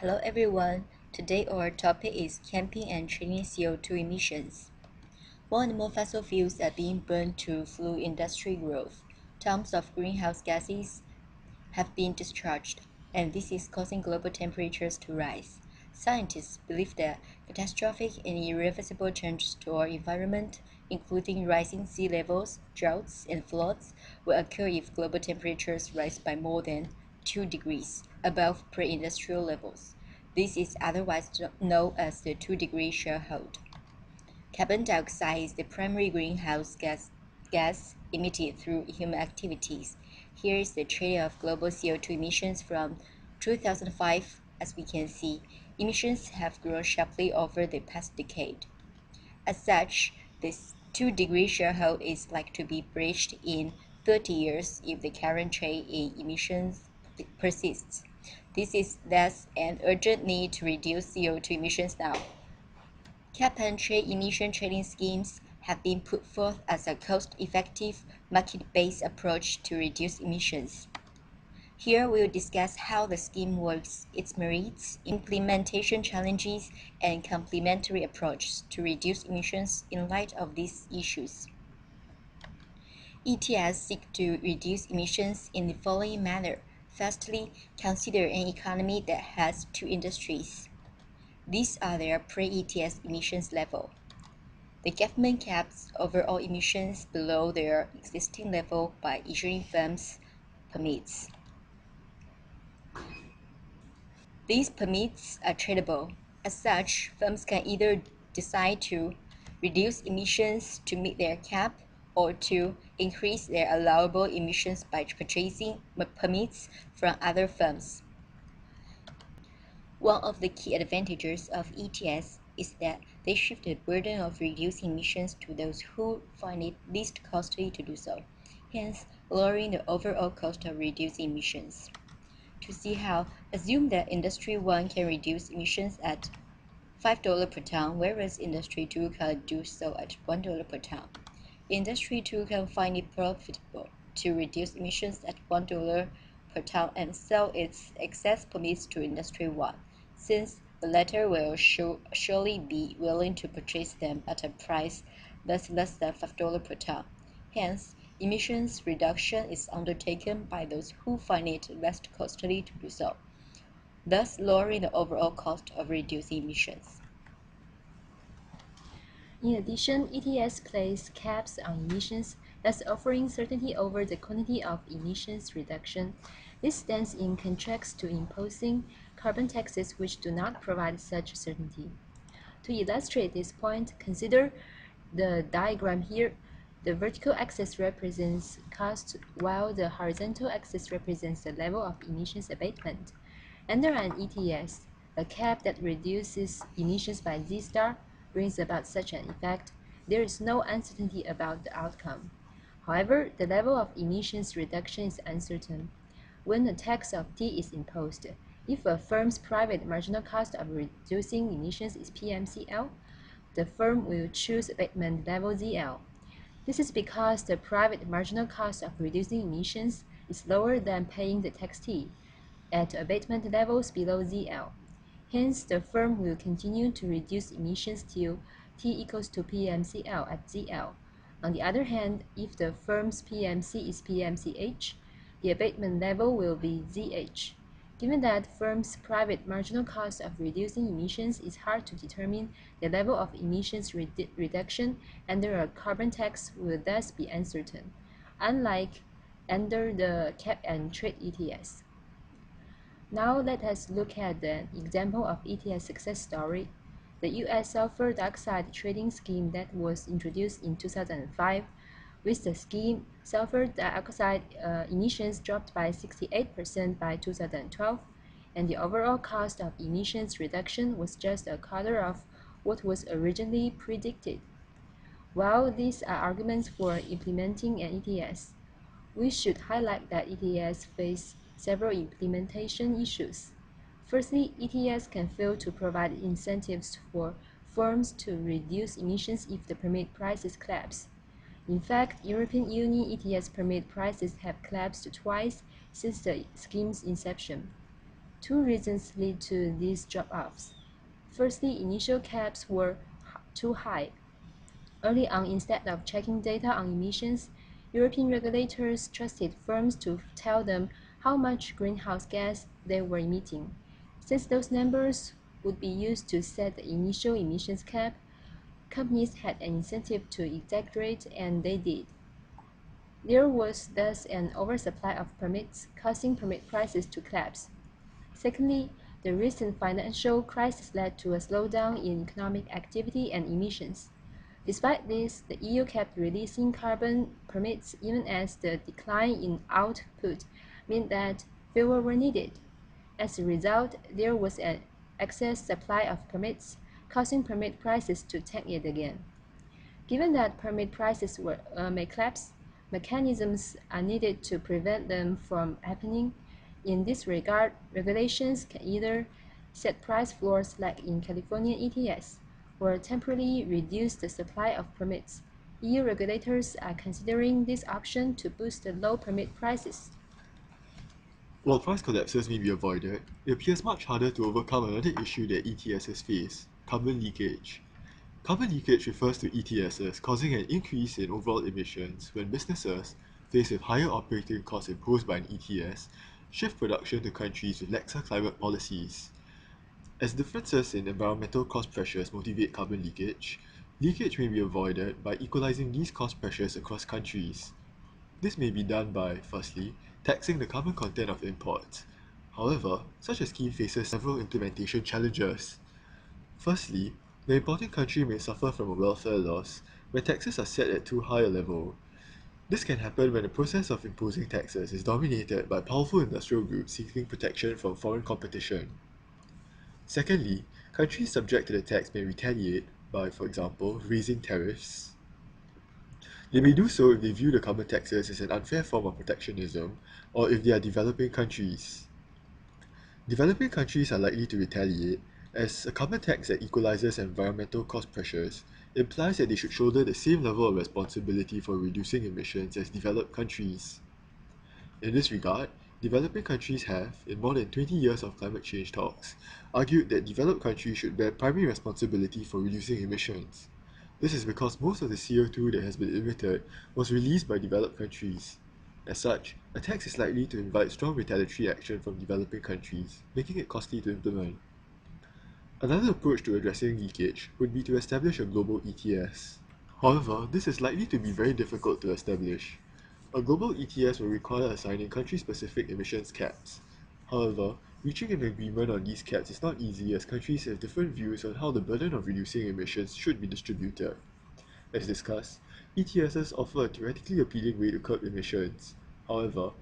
Hello everyone, today our topic is camping and trading CO2 emissions. More and more fossil fuels are being burned to fuel industry growth. Tons of greenhouse gases have been discharged, and this is causing global temperatures to rise. Scientists believe that catastrophic and irreversible changes to our environment, including rising sea levels, droughts, and floods, will occur if global temperatures rise by more than 2 degrees above pre-industrial levels. This is otherwise known as the 2-degree threshold. Carbon dioxide is the primary greenhouse gas emitted through human activities. Here is the trend of global CO2 emissions from 2005. As we can see, emissions have grown sharply over the past decade. As such, this 2-degree threshold is likely to be breached in 30 years if the current trend in emissions persists. This is thus an urgent need to reduce CO2 emissions now. Cap and trade emission trading schemes have been put forth as a cost-effective, market-based approach to reduce emissions. Here we'll discuss how the scheme works, its merits, implementation challenges, and complementary approaches to reduce emissions in light of these issues. ETS seek to reduce emissions in the following manner. Firstly, consider an economy that has two industries. These are their pre-ETS emissions level. The government caps overall emissions below their existing level by issuing firms permits. These permits are tradable. As such, firms can either decide to reduce emissions to meet their cap or to increase their allowable emissions by purchasing permits from other firms. One of the key advantages of ETS is that they shift the burden of reducing emissions to those who find it least costly to do so, hence lowering the overall cost of reducing emissions. To see how, assume that Industry 1 can reduce emissions at $5 per ton, whereas Industry 2 can do so at $1 per ton. Industry 2 can find it profitable to reduce emissions at $1 per ton and sell its excess permits to Industry 1, since the latter will surely be willing to purchase them at a price that's less than $5 per ton. Hence, emissions reduction is undertaken by those who find it less costly to do so, thus lowering the overall cost of reducing emissions. In addition, ETS place caps on emissions, thus offering certainty over the quantity of emissions reduction. This stands in contrast to imposing carbon taxes which do not provide such certainty. To illustrate this point, consider the diagram here. The vertical axis represents cost, while the horizontal axis represents the level of emissions abatement. Under an ETS, a cap that reduces emissions by Z star brings about such an effect. There is no uncertainty about the outcome. However, the level of emissions reduction is uncertain. When a tax of T is imposed, if a firm's private marginal cost of reducing emissions is PMCL, the firm will choose abatement level ZL. This is because the private marginal cost of reducing emissions is lower than paying the tax T at abatement levels below ZL. Hence, the firm will continue to reduce emissions till T equals to PMCL at ZL. On the other hand, if the firm's PMC is PMCH, the abatement level will be ZH. Given that firms' private marginal cost of reducing emissions is hard to determine, the level of emissions reduction under a carbon tax will thus be uncertain, unlike under the cap and trade ETS. Now let us look at the example of ETS success story. The U.S. sulfur dioxide trading scheme that was introduced in 2005. With the scheme, sulfur dioxide emissions dropped by 68% by 2012, and the overall cost of emissions reduction was just a quarter of what was originally predicted. While these are arguments for implementing an ETS, we should highlight that ETS face several implementation issues. Firstly, ETS can fail to provide incentives for firms to reduce emissions if the permit prices collapse. In fact, European Union ETS permit prices have collapsed twice since the scheme's inception. Two reasons lead to these drop-offs. Firstly, initial caps were too high. Early on, instead of checking data on emissions, European regulators trusted firms to tell them how much greenhouse gas they were emitting. Since those numbers would be used to set the initial emissions cap, companies had an incentive to exaggerate, and they did. There was thus an oversupply of permits, causing permit prices to collapse. Secondly, the recent financial crisis led to a slowdown in economic activity and emissions. Despite this, the EU kept releasing carbon permits even as the decline in output meant that fewer were needed. As a result, there was an excess supply of permits, causing permit prices to tank yet again. Given that permit prices may collapse, mechanisms are needed to prevent them from happening. In this regard, regulations can either set price floors like in California ETS, or temporarily reduce the supply of permits. EU regulators are considering this option to boost the low permit prices. While price collapses may be avoided, it appears much harder to overcome another issue that ETSs face: carbon leakage. Carbon leakage refers to ETSs causing an increase in overall emissions when businesses, faced with higher operating costs imposed by an ETS, shift production to countries with laxer climate policies. As differences in environmental cost pressures motivate carbon leakage, leakage may be avoided by equalizing these cost pressures across countries. This may be done by, firstly, taxing the carbon content of imports. However, such a scheme faces several implementation challenges. Firstly, the importing country may suffer from a welfare loss when taxes are set at too high a level. This can happen when the process of imposing taxes is dominated by powerful industrial groups seeking protection from foreign competition. Secondly, countries subject to the tax may retaliate by, for example, raising tariffs. They may do so if they view the carbon taxes as an unfair form of protectionism, or if they are developing countries. Developing countries are likely to retaliate, as a carbon tax that equalizes environmental cost pressures implies that they should shoulder the same level of responsibility for reducing emissions as developed countries. In this regard, developing countries have, in more than 20 years of climate change talks, argued that developed countries should bear primary responsibility for reducing emissions. This is because most of the CO2 that has been emitted was released by developed countries. As such, a tax is likely to invite strong retaliatory action from developing countries, making it costly to implement. Another approach to addressing leakage would be to establish a global ETS. However, this is likely to be very difficult to establish. A global ETS will require assigning country-specific emissions caps. However, reaching an agreement on these caps is not easy as countries have different views on how the burden of reducing emissions should be distributed. As discussed, ETSs offer a theoretically appealing way to curb emissions. However,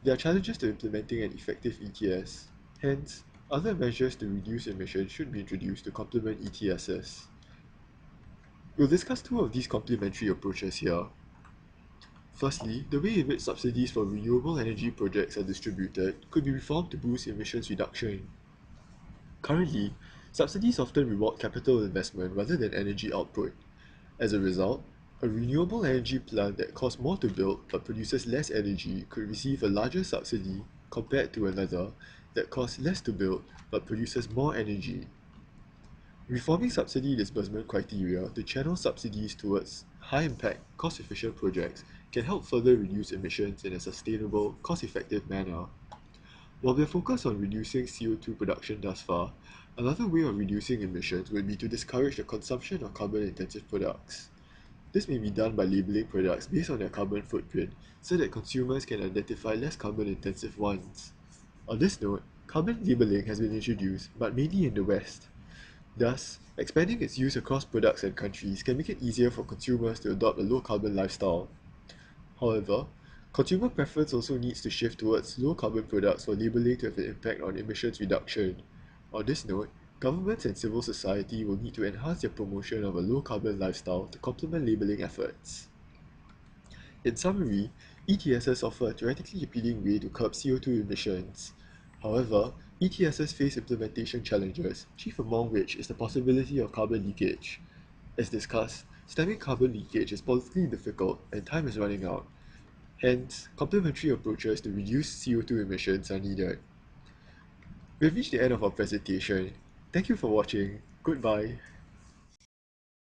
there are challenges to implementing an effective ETS. Hence, other measures to reduce emissions should be introduced to complement ETSs. We'll discuss two of these complementary approaches here. Firstly, the way in which subsidies for renewable energy projects are distributed could be reformed to boost emissions reduction. Currently, subsidies often reward capital investment rather than energy output. As a result, a renewable energy plant that costs more to build but produces less energy could receive a larger subsidy compared to another that costs less to build but produces more energy. Reforming subsidy disbursement criteria to channel subsidies towards high-impact, cost-efficient projects can help further reduce emissions in a sustainable, cost-effective manner. While we are focused on reducing CO2 production thus far, another way of reducing emissions would be to discourage the consumption of carbon-intensive products. This may be done by labeling products based on their carbon footprint so that consumers can identify less carbon-intensive ones. On this note, carbon labeling has been introduced, but mainly in the West. Thus, expanding its use across products and countries can make it easier for consumers to adopt a low-carbon lifestyle. However, consumer preference also needs to shift towards low-carbon products for labeling to have an impact on emissions reduction. On this note, governments and civil society will need to enhance their promotion of a low-carbon lifestyle to complement labeling efforts. In summary, ETSs offer a theoretically appealing way to curb CO2 emissions. However, ETSs face implementation challenges, chief among which is the possibility of carbon leakage. As discussed, stemming carbon leakage is politically difficult and time is running out. Hence, complementary approaches to reduce CO2 emissions are needed. We've reached the end of our presentation. Thank you for watching. Goodbye.